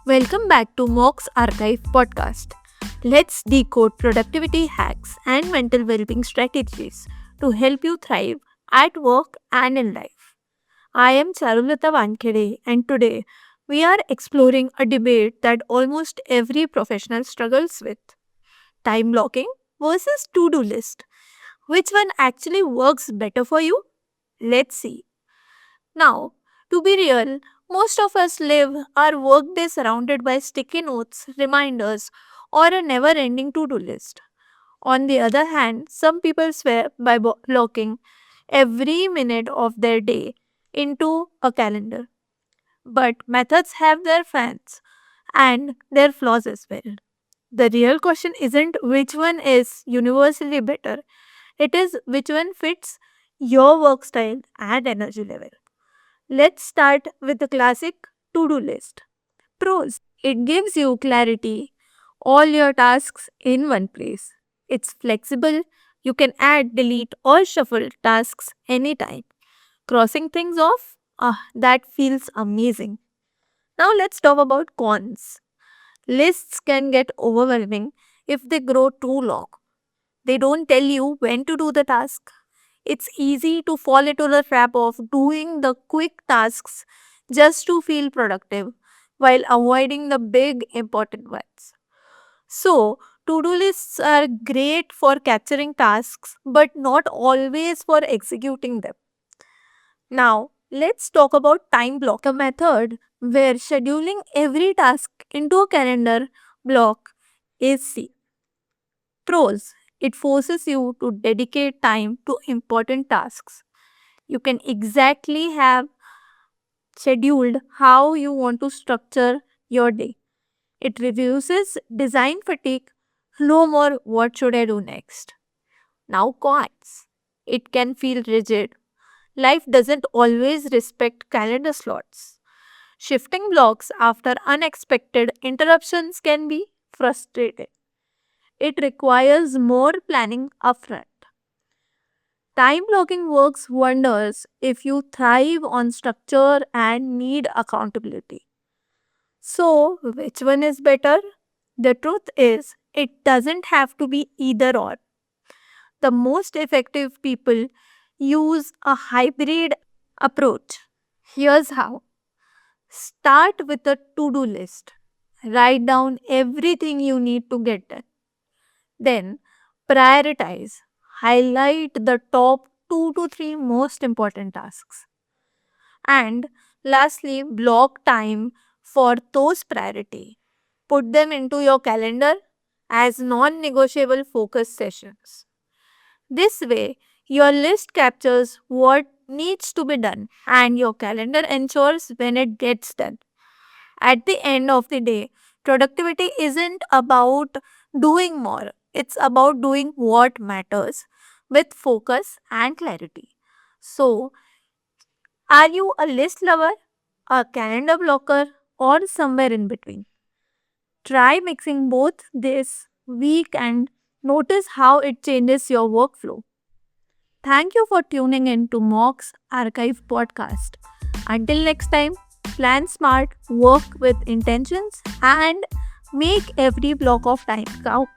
Welcome back to Mox Archive podcast. Let's decode productivity hacks and mental well-being strategies to help you thrive at work and in life. I am Charulata Wankhede and today we are exploring a debate that almost every professional struggles with. Time blocking versus to-do list. Which one actually works better for you? Let's see. Now, to be real, most of us live our workday surrounded by sticky notes, reminders, or a never ending to do list. On the other hand, some people swear by blocking every minute of their day into a calendar. But methods have their fans and their flaws as well. The real question isn't which one is universally better, it is which one fits your work style and energy level. Let's start with the classic to do list. Pros: it gives you clarity, all your tasks in one place. It's flexible, you can add, delete, or shuffle tasks anytime. Crossing things off? That feels amazing. Now let's talk about cons. Lists can get overwhelming if they grow too long. They don't tell you when to do the task. It's easy to fall into the trap of doing the quick tasks just to feel productive while avoiding the big important ones. So, to do lists are great for capturing tasks but not always for executing them. Now, let's talk about time block, a method where scheduling every task into a calendar block is C. Pros: it forces you to dedicate time to important tasks. You can exactly have scheduled how you want to structure your day. It reduces design fatigue, no more what should I do next. Now, cons. It can feel rigid. Life doesn't always respect calendar slots. Shifting blocks after unexpected interruptions can be frustrating. It requires more planning upfront. Time blocking works wonders if you thrive on structure and need accountability. So, which one is better? The truth is, it doesn't have to be either or. The most effective people use a hybrid approach. Here's how: start with a to do list, write down everything you need to get done. Then, prioritize, highlight the top 2 to 3 most important tasks. And lastly, block time for those priority. Put them into your calendar as non negotiable focus sessions. This way, your list captures what needs to be done and your calendar ensures when it gets done. At the end of the day, productivity isn't about doing more, it's about doing what matters with focus and clarity. So, are you a list lover, a calendar blocker, or somewhere in between? Try mixing both this week and notice how it changes your workflow. Thank you for tuning in to Mox Archive podcast. Until next time, plan smart, work with intentions, and make every block of time count.